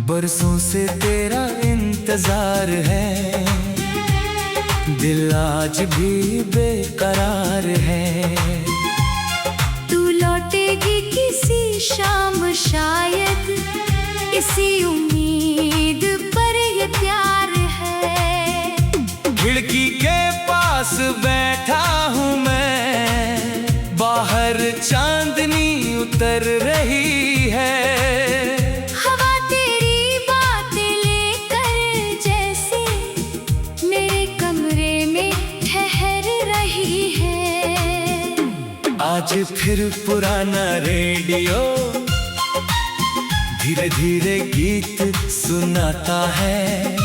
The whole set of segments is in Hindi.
बरसों से तेरा इंतजार है, दिल आज भी बेकरार है। तू लौटेगी किसी शाम शायद, इसी उम्मीद पर ये प्यार है। खिड़की के पास बैठा हूँ मैं, बाहर चांदनी उतर रही है। आज फिर पुराना रेडियो धीरे धीरे गीत सुनाता है।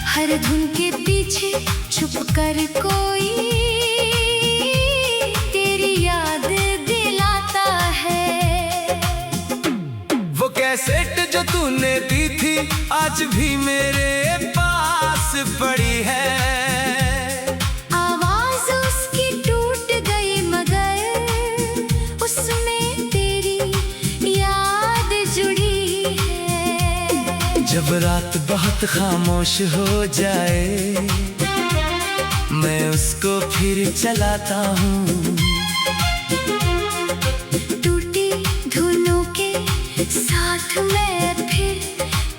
हर धुन के पीछे छुप कर कोई तेरी याद दिलाता है। वो कैसेट जो तूने दी थी आज भी मेरे पास पड़ी है। जब रात बहुत खामोश हो जाए, मैं उसको फिर चलाता हूँ। टूटी धुनों के साथ मैं फिर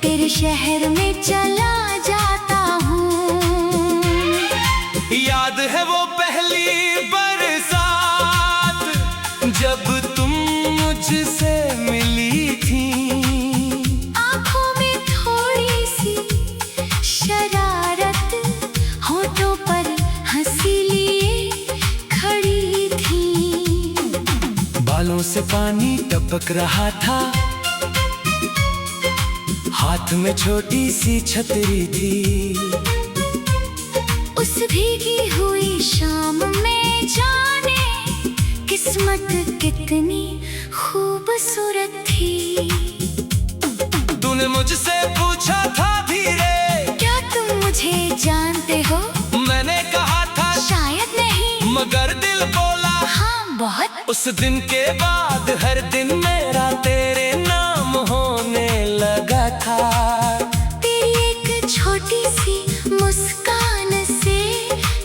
तेरे शहर में चला जाता हूँ। याद है वो पहली बरसात जब तुम मुझसे मिली थी। बालों से पानी टपक रहा था, हाथ में छोटी सी छतरी थी। उस भीगी हुई शाम में जाने किस्मत कितनी खूबसूरत थी। तूने मुझसे पूछा था धीरे, क्या तुम मुझे जानते हो? मैंने कहा था शायद नहीं, मगर दिल बोला हाँ बहुत। उस दिन के बाद हर दिन मेरा तेरे नाम होने लगा था। तेरी एक छोटी सी मुस्कान से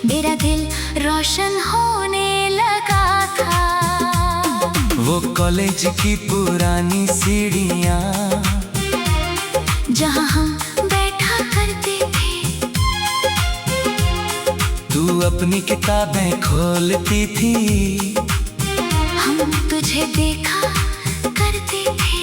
मेरा दिल रोशन होने लगा था। वो कॉलेज की पुरानी सीढ़ियाँ जहाँ हम बैठा करते थे, तू अपनी किताबें खोलती थी। हम तुझे देखा करते थे।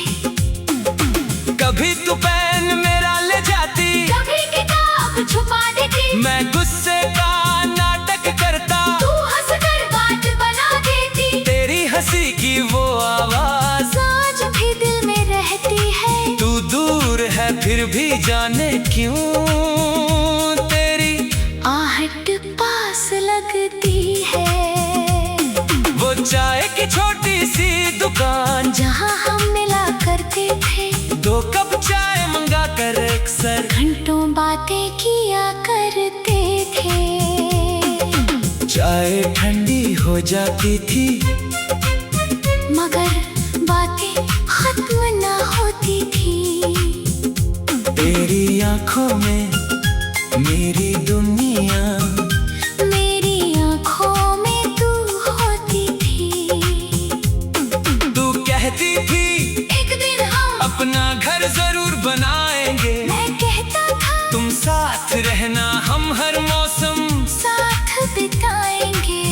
कभी तू पेन मेरा ले जाती, कभी किताब छुपा देती। मैं गुस्से का नाटक करता, तू हंसकर बात बना देती। तेरी हंसी की वो आवाज आज भी दिल में रहती है। तू दूर है फिर भी जाने क्यों तेरी आहट पास लगती है। वो चाय की छोटी सी दुकान जहाँ हम मिला करते थे, 2 कप चाय मंगा कर अक्सर घंटों बातें किया करते थे। चाय ठंडी हो जाती थी, मगर बातें खत्म ना होती थी। तेरी आंखों में मेरी दुनिया, मेरी आंखों में तू होती थी। तू कहती थी एक दिन हम अपना घर जरूर बनाएंगे। मैं कहता था तुम साथ रहना, हम हर मौसम साथ बिताएंगे।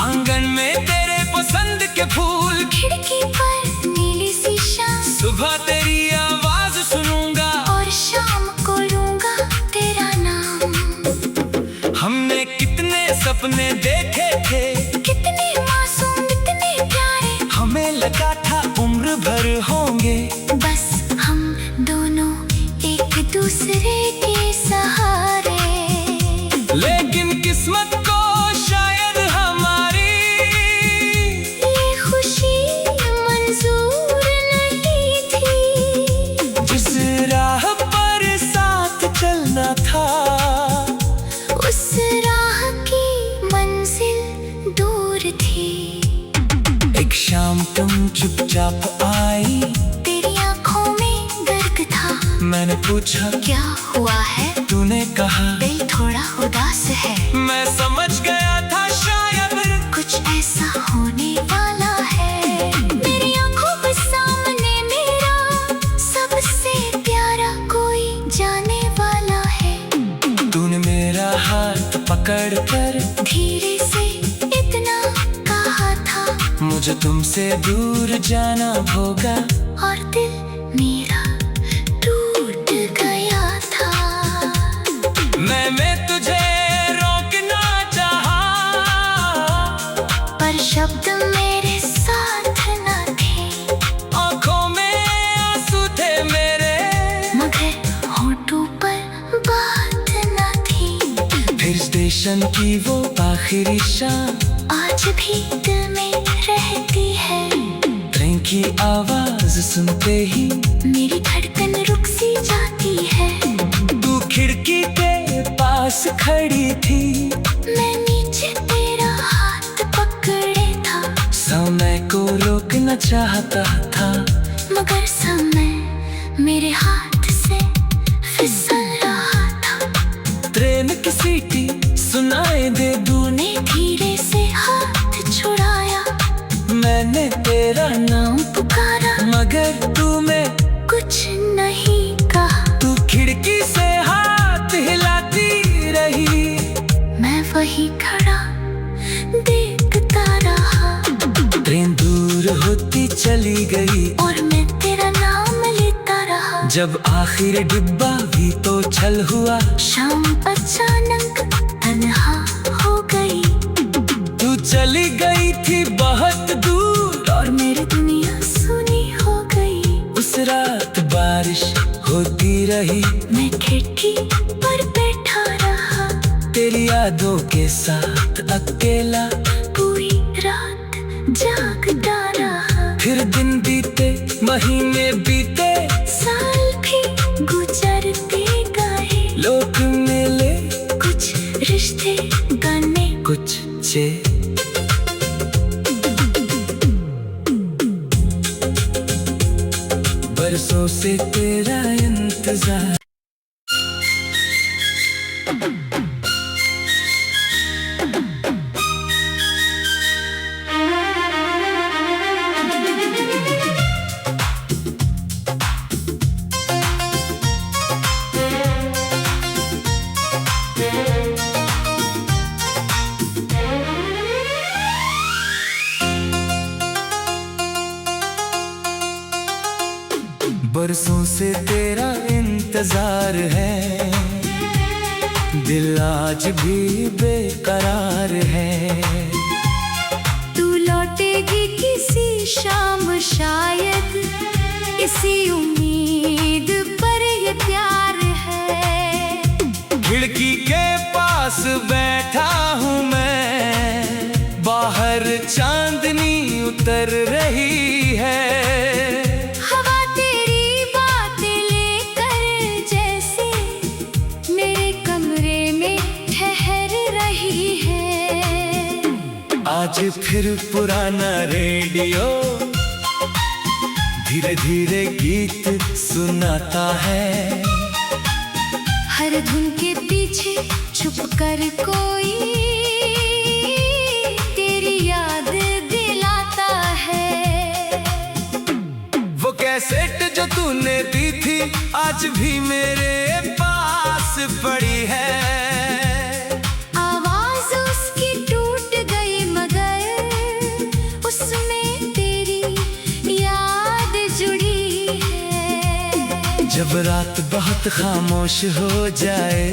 आंगन में तेरे पसंद के फूल, खिड़की पर नीली सी शाम, सुबह तेरी आवाज सुनूंगा और शाम को लूंगा तेरा नाम। हमने कितने सपने देखे थे, कितने मासूम इतने प्यारे, हमें लगा था उम्र भर होंगे। बस हम दोनों एक दूसरे के सहारे। किस्मत को शायद हमारी ये खुशी मंजूर नहीं थी। जिस राह पर साथ चलना था, उस राह की मंजिल दूर थी। एक शाम तुम चुपचाप आई, तेरी आंखों में गर्क था। मैंने पूछा क्या हुआ है? तूने कहा दिल थोड़ा उदास है। मैं समझ गया था शायद कुछ ऐसा होने वाला है। मेरी आंखों के सामने मेरा सबसे प्यारा कोई जाने वाला है। तूने मेरा हाथ पकड़ कर धीरे से इतना कहा था, मुझे तुमसे दूर जाना होगा। और दिल मेरा टूट गया था। मैं तुझे रोकना चाहा, पर शब्द मेरे साथ न थे। आंखों में आंसू थे मेरे, मगर होठों पर बात न थी। फिर स्टेशन की वो आखिरी शाम आज भी दिल में रहती है। ट्रेन की आवाज सुनते ही मेरी धड़कन रुक सी जाती है। तू खिड़की के पास खड़ी थी, मैं नीचे तेरा हाथ पकड़े था। समय को रोकना चाहता था, मगर समय मेरे हाथ से फिसल रहा था। ट्रेन की सीटी सुनाए दे दूर, तूने धीरे से हाथ छुड़ाया। मैंने तेरा नाम पुकारा, मगर तूने कुछ नहीं कहा। तू खिड़की से हाथ हिलाती रही, मैं वही खड़ा देखता रहा। ट्रेन दूर होती चली गई और मैं तेरा नाम लेता रहा। जब आखिर डिब्बा भी तो छल हुआ, शाम अचानक तन्हा हो गई। तू चली गई थी बहुत दूर, और मेरी दुनिया सुनी हो गई। उस रात बारिश होती रही, मैं खिड़की पर बैठा रहा। तेरी यादों के साथ अकेला पूरी रात जागता रहा। फिर दिन बीते, महीने बीते, साल भी गुजरते गए। लोग मिले, कुछ रिश्ते बने। कुछ चे बरसों से तेरा इंतजार। बरसों से तेरा इंतजार है, दिल आज भी बेकरार है। तू लौटेगी किसी शाम शायद, इसी उम्मीद पर ये प्यार है। खिड़की के पास बैठा हूँ मैं, बाहर चांदनी उतर रही है। हवा तेरी बातें लेकर जैसे मेरे कमरे में ठहर रही है। आज फिर पुराना रेडियो धीरे धीरे गीत सुनाता है। हर धुन के पीछे छुप कर कोई तेरी याद दिलाता है। वो कैसेट जो तूने दी थी आज भी मेरे पास पड़ी है। आवाज उसकी टूट गई मगर उसमें तेरी याद जुड़ी है। जब रात बहुत खामोश हो जाए,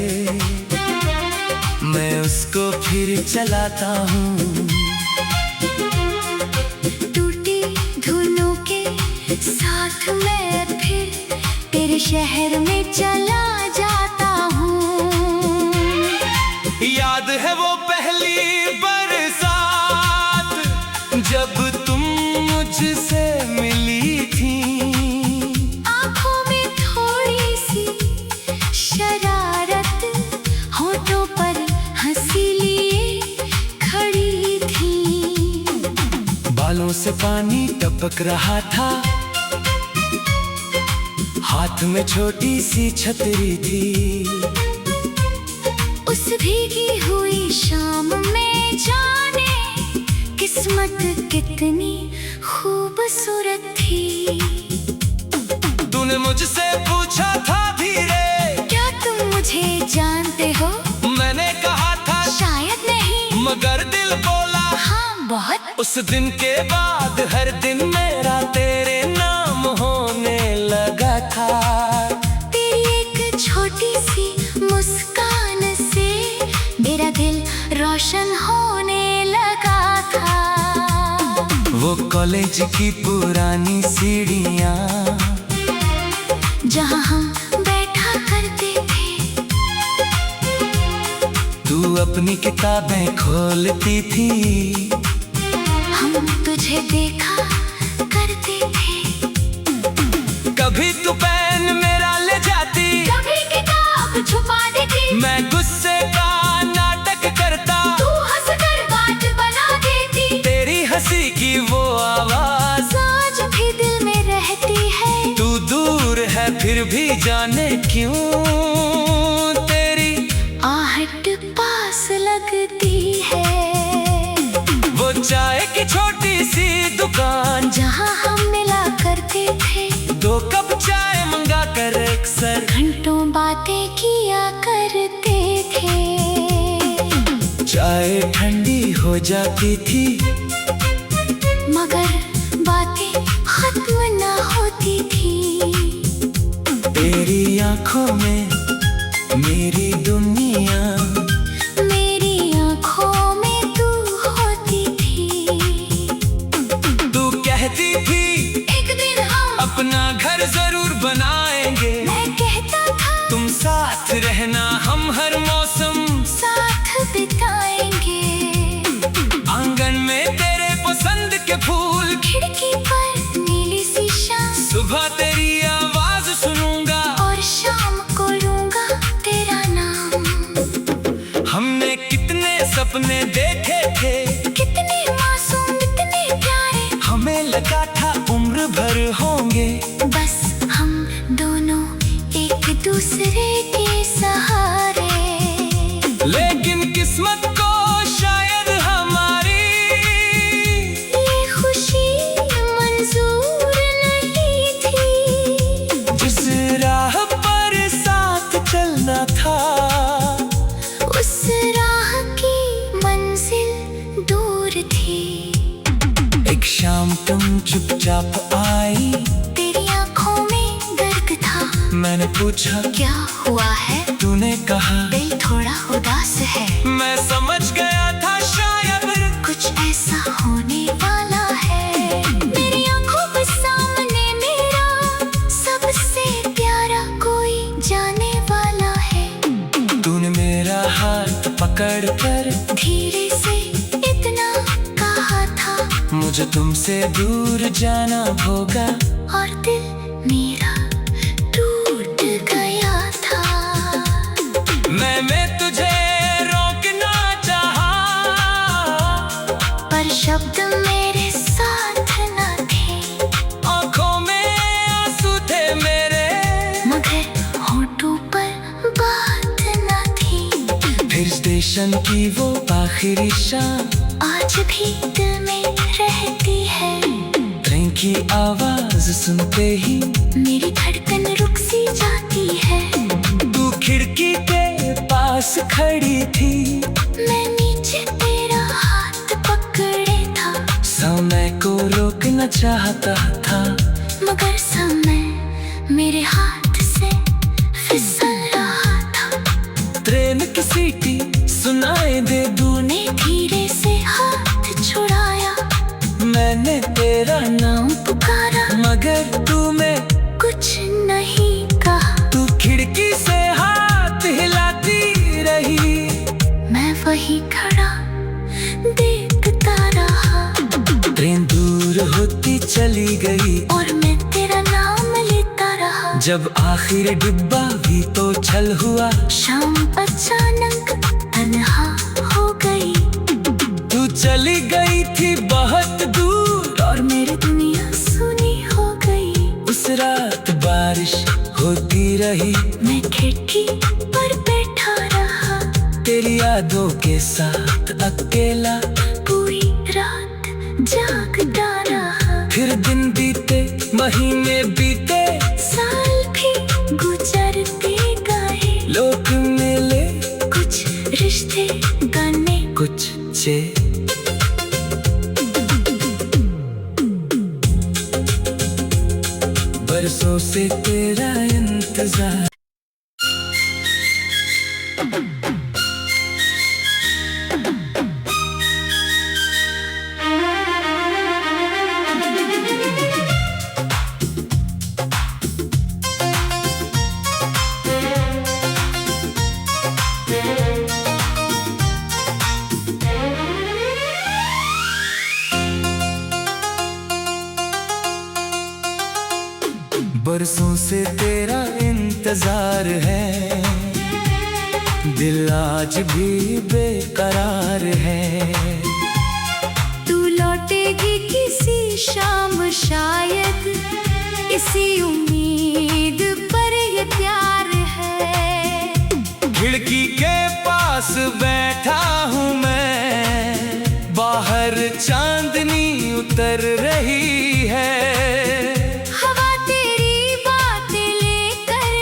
मैं उसको फिर चलाता हूँ। टूटी धुनों के साथ मैं फिर तेरे शहर में चला जाता हूँ। याद है वो पानी टपक रहा था, हाथ में छोटी सी छतरी थी। उस भीगी हुई शाम में जाने किस्मत कितनी खूबसूरत थी। तूने मुझसे पूछा था धीरे, क्या तुम मुझे जानते हो? मैंने कहा था शायद नहीं, मगर दिल बोला हाँ बहुत। उस दिन के बाद हर दिन मेरा तेरे नाम होने लगा था। तेरी एक छोटी सी मुस्कान से मेरा दिल रोशन होने लगा था। वो कॉलेज की पुरानी सीढ़ियाँ जहाँ हम बैठा करते थे, तू अपनी किताबें खोलती थी, हम तुझे देखा करते थे। कभी तू पेन मेरा ले जाती, कभी किताब छुपा देती, मैं गुस्से का नाटक करता, तू हंसकर बात बना देती। तेरी हंसी की वो आवाज आज भी दिल में रहती है। तू दूर है फिर भी जाने क्यों तेरी आहट पास लगती है। वो चाय की छोटी सी दुकान जहाँ हम मिला करते थे, 2 कप चाय मंगा कर अक्सर घंटों बातें किया करते थे। चाय ठंडी हो जाती थी, मगर बातें खत्म न होती थी। तेरी आंखों में मेरी दुनिया, मेरी आंखों में तू होती थी। तू कहती थी एक दिन हम अपना घर जरूर बनाएंगे, मैं कहता था तुम साथ रहना हम हर मौसम साथ बिताएंगे। आंगन में तेरे पसंद के फूल, खिड़की पर नीली सी शाम, सुबह तेरी आवाज सुनूंगा और शाम को लूंगा तेरा नाम। हमने कितने सपने देखे थे, कितने मासूम इतने प्यारे, हमें लगा था उम्र भर होंगे, बस हम दोनों एक दूसरे के सहारे। लेकिन किस्मत को शायद हमारी ये खुशी मंजूर नहीं थी। जिस राह पर साथ चलना था, उस राह की मंजिल दूर थी। एक शाम तुम चुपचाप आई, तेरी आंखों में दर्द था, मैंने पूछा क्या हुआ है? तूने कहा दिल थोड़ा उदास है, मैं समझ गया था शायद कुछ ऐसा होने वाला है। मेरी आंखों के सामने मेरा सबसे प्यारा कोई जाने वाला है। तूने मेरा हाथ पकड़ कर धीरे से इतना कहा था, मुझे तुमसे दूर जाना होगा, और दिल मेरा टूट गया था। मैं तुझे रोकना चाहा, पर शब्द मेरे साथ न थे, आंखों में आंसू थे मेरे, मगर होठों पर बात न थी। फिर स्टेशन की वो आखिरी शाम आज भी दिल में रहती है। ट्रेन की आवाज सुनते ही मेरी धड़कन रुक सी जाती है। तू खिड़की के पास खड़ी थी, मैं नीचे तेरा हाथ पकड़े था, समय को रोकना चाहता था, मगर समय मेरे हाथ से फिसल रहा था। ट्रेन की सीटी सुनाए दे तूने धीरे से हाथ छुड़ाया, मैंने तेरा नाम पुकारा, मगर तूने कुछ नहीं कहा। तू खिड़की से हाथ हिलाती रही, मैं वही खड़ा देखता रहा। ट्रेन दूर होती चली गई, और मैं तेरा नाम लेता रहा। जब आखिर डिब्बा भी तो छल हुआ, शाम अचानक तन्हा हो गई। तू चली गई थी बहुत दूर, और मेरे बारिश होती रही, मैं खिड़की पर बैठा रहा, तेरी यादों के साथ अकेला पूरी रात जागता रहा। फिर दिन बीते, महीने बीते, साल भी गुजरते गए, लोग मिले, कुछ रिश्ते बने, कुछ चे। बरसों से तेरा इंतजार। बरसों से तेरा इंतजार है, दिल आज भी बेकरार है। तू लौटेगी किसी शाम शायद, इसी उम्मीद पर ये प्यार है। खिड़की के पास बैठा हूँ मैं, बाहर चांदनी उतर रही है। हवा तेरी बातें लेकर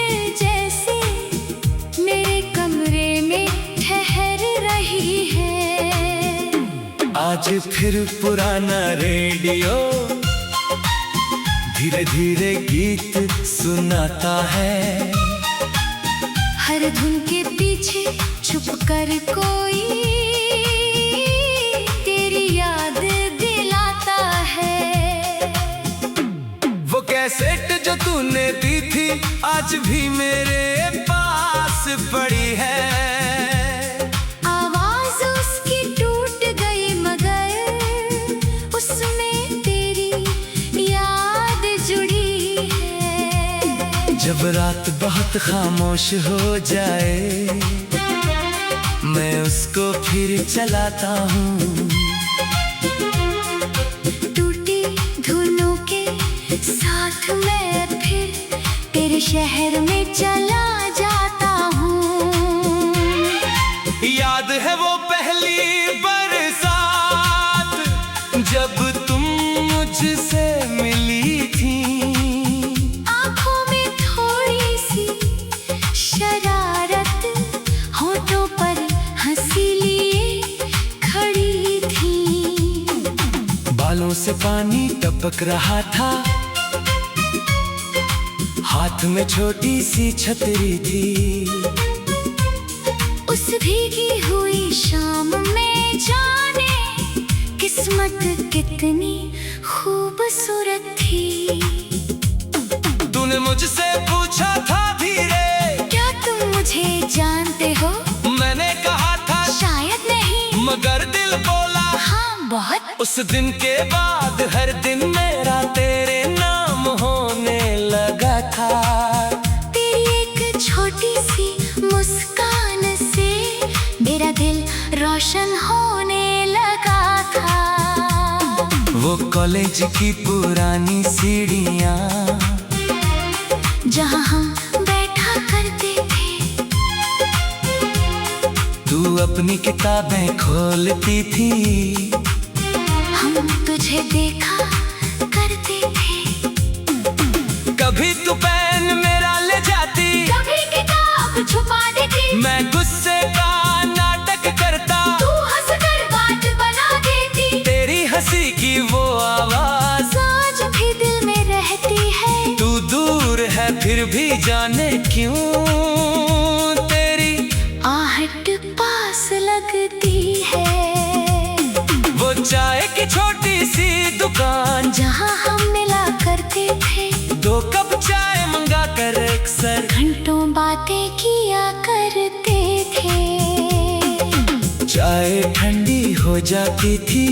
जैसे मेरे कमरे में ठहर रही है। आज फिर पुराना रेडियो धीरे धीरे गीत सुनाता है। हर धुन के पीछे छुप कर कोई तेरी याद दिलाता है। वो कैसेट जो तूने दी थी आज भी मेरे पास पड़ी है। आवाज उसकी टूट गई मगर उसमें तेरी याद जुड़ी है। जब रात बहुत खामोश हो जाए, मैं उसको फिर चलाता हूँ। टूटी धुनों के साथ मैं फिर तेरे शहर में चला जाता हूँ। याद है वो पहली बरसात जब तुम मुझसे मिली थी। आँखों में थोड़ी सी शरारत, होठों पर हंसी लिए खड़ी थी। बालों से पानी टपक रहा था, हाथ में छोटी सी छतरी थी। उस भीगी हुई शाम में जाने किस्मत कितनी खूबसूरत थी। तूने मुझसे पूछा था धीरे, क्या तुम मुझे जानते हो? मैंने कहा था शायद नहीं, मगर दिल बोला हाँ बहुत। उस दिन के बाद हर दिन मेरा तेरे नाम होने लगा था। तेरी एक छोटी सी मुस्कान से मेरा दिल रोशन होने लगा था। वो कॉलेज की पुरानी सीढ़ियाँ जहाँ हम बैठा करते थे, तू अपनी किताबें खोलती थी। हम तुझे देखा करते थे। कभी तू पेन मेरा ले जाती, कभी किताब छुपा देती, मैं गुस्से का नाटक करता, तू हंसकर बात बना देती। तेरी हंसी की वो आवाज आज भी दिल में रहती है। तू दूर है फिर भी जाने क्यों तेरी आहट पास लगती है। वो चाय की छोटी सी दुकान जहाँ हम मिला करते थे, 2 कप चाय मंगा कर अक्सर घंटों बातें किया करते थे। चाय ठंडी हो जाती थी,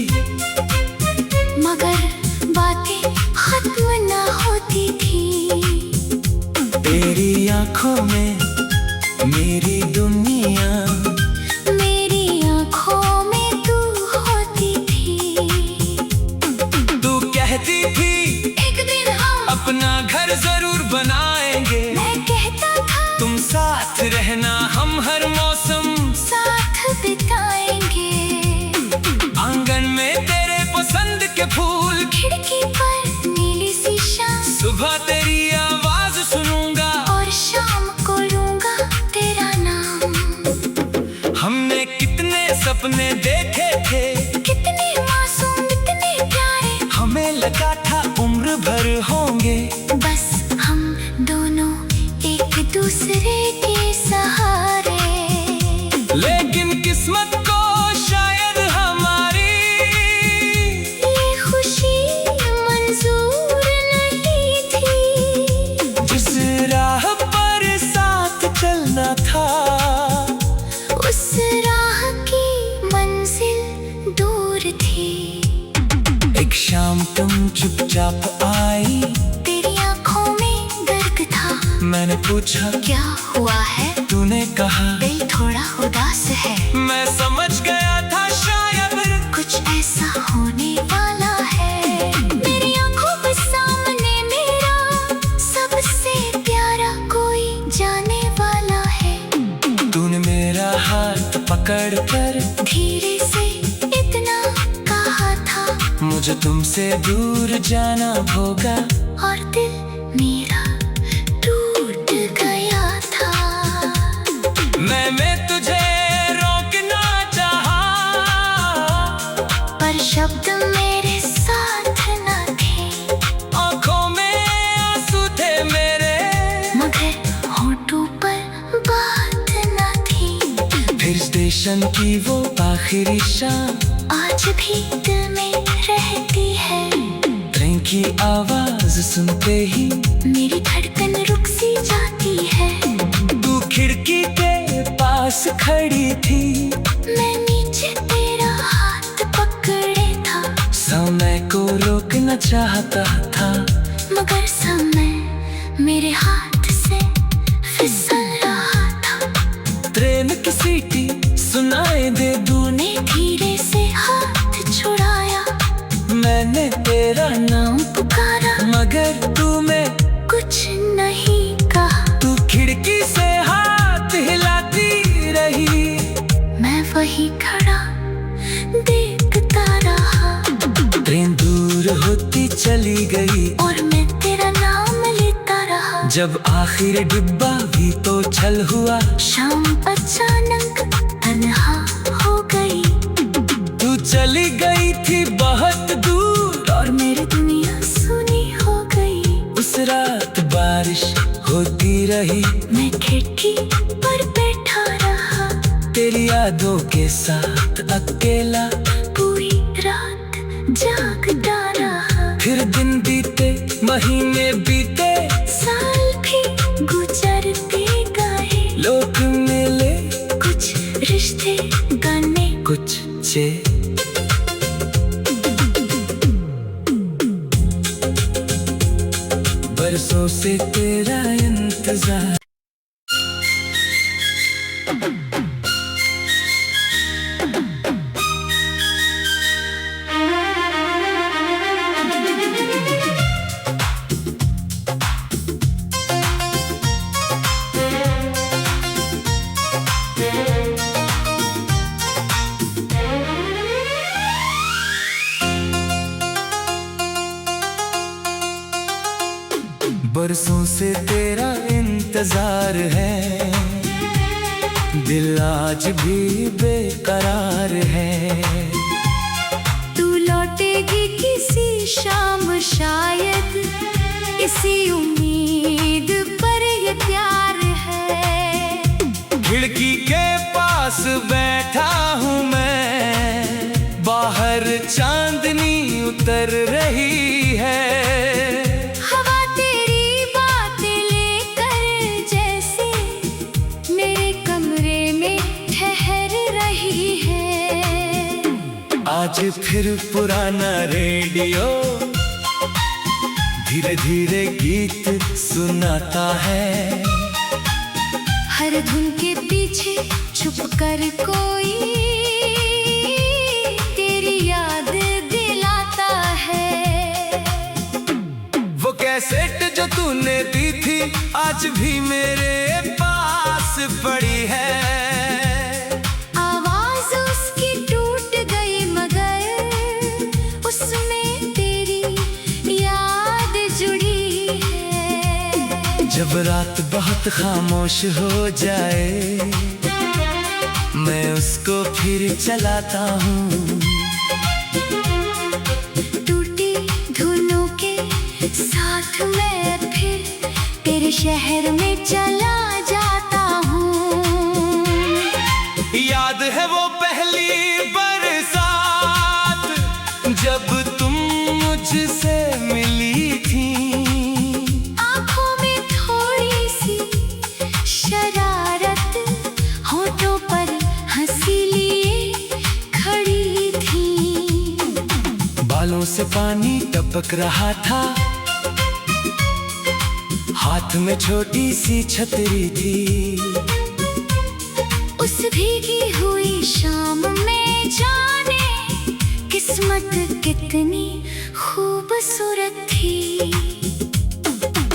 मगर बातें खत्म न होती थी। तेरी आंखों में मेरी दुनिया, मेरी आँखों में तू होती थी। तू कहती थी एक दिन हम अपना घर जरूर बनाए, सपने देखे थे, कितने मासूम इतने प्यारे, हमें लगा था उम्र भर होंगे। बस हम दोनों एक दूसरे के सहारे। लेकिन किस्मत को शायद हमारी ये खुशी मंजूर नहीं थी। जिस राह पर साथ चलना था, उस राह की मंजिल दूर थी। एक शाम तुम चुपचाप आई, तेरी आंखों में दर्द था। मैंने पूछा क्या हुआ है? तूने कहा दिल थोड़ा उदास है। मैं समझ गया था शायद कुछ ऐसा होने वाला है। मेरी आंखों के सामने मेरा सबसे प्यारा कोई जाने वाला है। तूने मेरा हाथ पकड़ कर धीरे से इतना कहा था, मुझे तुमसे दूर जाना होगा। और दिल मेरा टूट गया था। मैं तुझे रोकना चाहा, पर शब्द मेरे साथ न थे। आंखों में आंसू थे मेरे, मगर होठों पर बात न थी। फिर स्टेशन की वो आखिरी शाम आज भी दिल में रहती है। ट्रेन की आवाज सुनते ही मेरी धड़कन रुक सी जाती है। तू खिड़की के पास खड़ी थी, मैं नीचे तेरा हाथ पकड़े था। समय को रोकना चाहता था, मगर समय मेरे हाथ से फिसल रहा था। ट्रेन की सीटी सुनाए दे तूने धीरे से हाथ छुड़ाया। मैंने तेरा नाम पुकारा, मगर तूने कुछ नहीं कहा। तू खिड़की से हाथ हिलाती रही, मैं वही खड़ा देखता रहा। ट्रेन दूर होती चली गई, और मैं तेरा नाम लेता रहा। जब आखिर डिब्बा भी तो छल हुआ। शाम अचानक तन्हा हो गई। तू चली गई थी बहुत दूर, और मेरी दुनिया सुनी हो गई। उस रात बारिश होती रही, मैं खिड़की पर बैठा रहा। तेरी यादों के साथ अकेला पूरी रात जागता रहा। फिर दिन बीते, महीने बीते, साल भी गुजरते गए। लोग मिले, कुछ रिश्ते गाने, कुछ चे बरसों से तेरा इंतजार। बरसों से तेरा इंतजार है, दिल आज भी बेकरार है। तू लौटेगी किसी शाम शायद, इसी उम्मीद पर ये प्यार है। खिड़की के पास बैठा हूँ मैं, बाहर चांदनी उतर रही है। हवा तेरी बातें लेकर जैसे मेरे कमरे में ठहर रही है। आज फिर पुराना रेडियो धीरे धीरे गीत सुनाता है। हर धुन के पीछे छुप कर कोई तेरी याद दिलाता है। वो कैसेट जो तूने दी थी आज भी मेरे पास पड़ी है। आवाज उसकी टूट गई मगर उसमें तेरी याद जुड़ी है। जब रात बहुत खामोश हो जाए, मैं उसको फिर चलाता हूँ। टूटी धुनों के साथ मैं फिर तेरे शहर में चला जाता हूँ। याद है वो पहली बरसात जब तुम मुझसे मिली थी। आँखों में थोड़ी सी शरारत, होठों पर हंसी लिए खड़ी थी। बालों से पानी टपक रहा था, हाथ में छोटी सी छतरी थी। उस भीगी हुई शाम में जाने किस्मत कितनी खूबसूरत थी।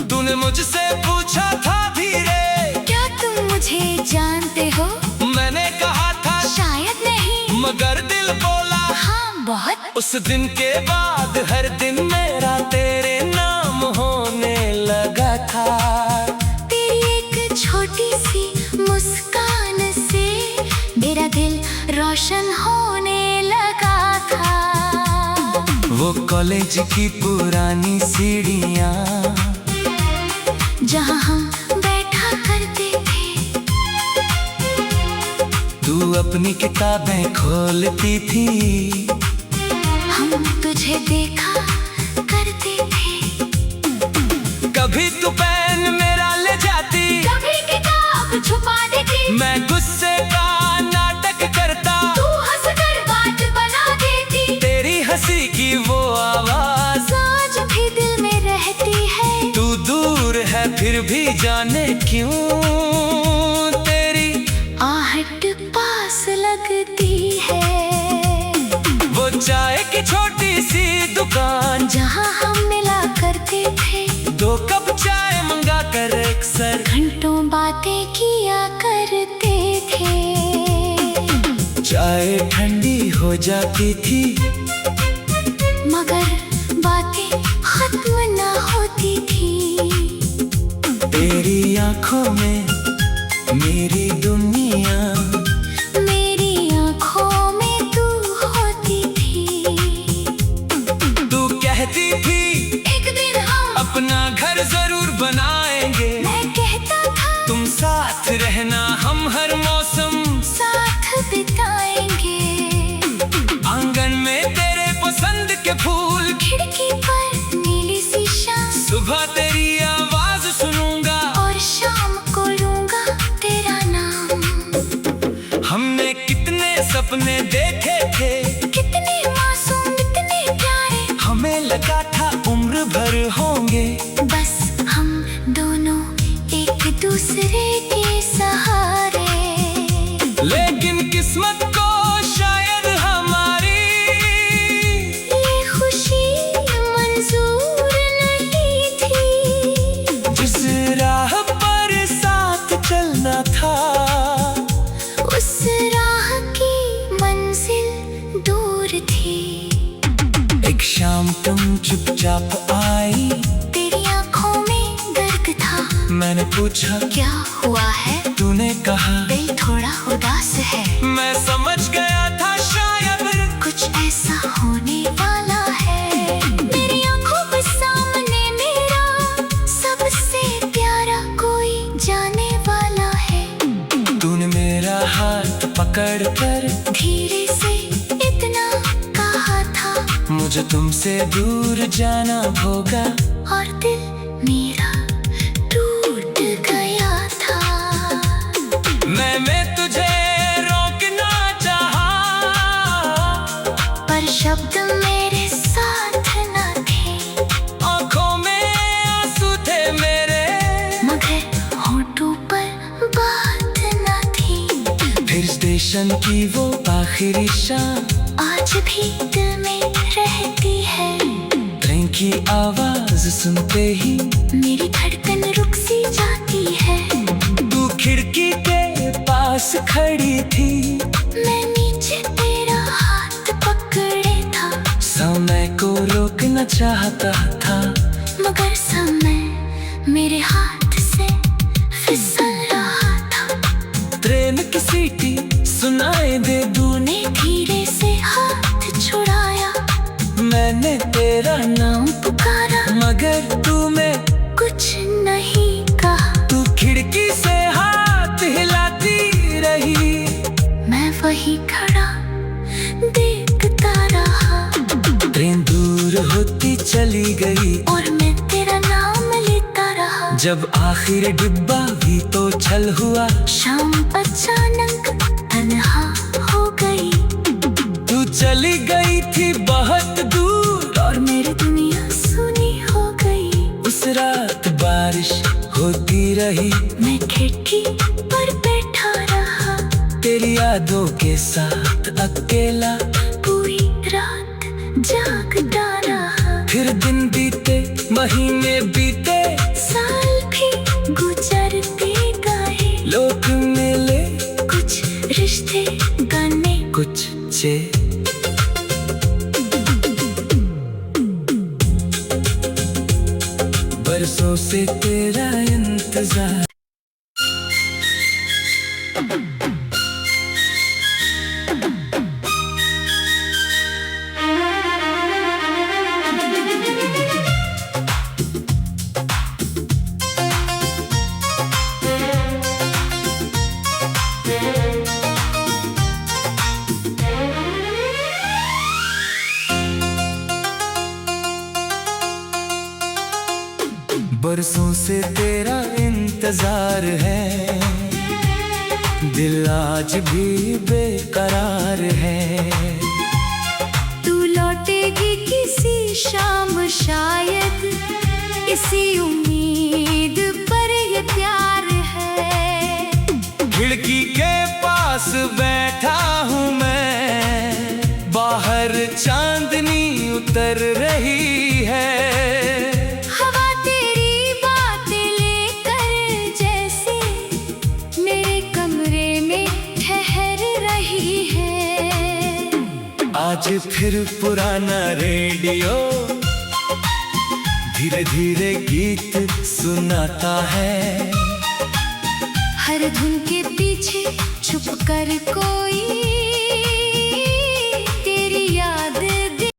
तूने मुझसे पूछा था धीरे, क्या तुम मुझे जानते हो? मैंने कहा था शायद नहीं, मगर दिल बोला हाँ बहुत। उस दिन के बाद हर दिन मेरा तेरे नाम होने लगा था। तेरी एक छोटी सी मुस्कान से मेरा दिल रोशन होने लगा था। वो कॉलेज की पुरानी सीढ़ियाँ जहाँ हम बैठा करते थे, तू अपनी किताबें खोलती थी। हम तुझे देखा करते थे। कभी तू पेन मेरा ले जाती, कभी किताब छुपा देती, मैं गुस्से का नाटक करता, तू हंसकर बात बना देती। तेरी हंसी की वो आवाज आज भी दिल में रहती है। तू दूर है फिर भी जाने क्यों तेरी आहट पास लगती है। वो चाय की छोटी सी दुकान जहाँ हम मिला करते थे, 2 कप चाय मंगा कर अक्सर घंटों बातें किया करते थे। चाय ठंडी हो जाती थी, मगर बातें खत्म ना होती थी। तेरी आंखों में मेरी दुनिया, मेरी आँखों में तू होती थी। तू कहती थी एक दिन हम अपना घर जरूर बनाएंगे, मैं कहता था तुम साथ रहना हम हर मौसम साथ बिताएंगे। आंगन में तेरे पसंद के फूल, खिड़की पर नीली सी शाम, सुबह तेरी आवाज सुनूंगा और शाम को लूंगा तेरा नाम। हमने कितने सपने देखे थे, कितने मासूम इतने प्यारे, हमें लगा था उम्र भर होंगे। बस हम दोनों एक दूसरे के सहारे। लेकिन किस्मत को शायद हमारी ये खुशी मंजूर नहीं थी। जिस राह पर साथ चलना था, उस राह की मंजिल दूर थी। एक शाम तुम चुपचाप आई, तेरी आँखों में दर्द था। मैंने पूछा क्या हुआ है? तूने कहा दिल थोड़ा उदास है। मैं समझ गया था शायद कुछ ऐसा होने वाला है। मेरी आँखों के सामने मेरा सबसे प्यारा कोई जाने वाला है। तूने मेरा हाथ पकड़ कर धीरे से इतना कहा था, मुझे तुमसे दूर जाना होगा। और दिल मेरा टूट गया था। मैं तुझे रोकना चाहा, पर शब्द मेरे साथ न थे। आंखों में आंसू थे मेरे, मगर होठों पर बात न थी। फिर स्टेशन की वो आखिरी शाम आज भी दिल में रहती है। ट्रेन की आवाज सुनते ही मेरी धड़कन रुक सी जाती है। तू खिड़की के पास खड़ी थी, मैं नीचे तेरा हाथ पकड़े था। समय को रोकना चाहता था, मगर समय मेरे हाथ से फिसल रहा था। ट्रेन की सीटी सुनाए आने दे तूने धीरे से हाथ छुड़ाया, मैंने तेरा नाम पुकारा, मगर तूने कुछ नहीं कहा। तू खिड़की से हाथ हिलाती रही, मैं वही खड़ा देखता रहा। ट्रेन दूर होती चली गई और मैं तेरा नाम लेता रहा। जब आखिर डिब्बा भी तो छल हुआ, शाम अचानक तन्हा हो गई। तू चली गई थी बहुत दूर और मेरी दुनिया सुनी हो गई। उस रात बारिश होती रही, मैं खिड़की पर बैठा रहा, तेरी यादों के साथ अकेला। पूरी रात जागता रहा। फिर दिन बीते, महीने बीते, साल भी गुजरते गए। लोग मिले, कुछ रिश्ते गने, कुछ चे। बरसों से तेरा इंतजार। बरसों से तेरा इंतजार है, दिल आज भी बेकरार है। तू लौटेगी किसी शाम शायद, इसी उम्मीद पर ये प्यार है। खिड़की के पास बैठा हूँ मैं, बाहर चांदनी उतर रही है। हवा तेरी बातें लेकर जैसे मेरे कमरे में ठहर रही है। आज फिर पुराना रेडियो धीरे धीरे गीत सुनाता है। हर धुन के पीछे छुप कर कोई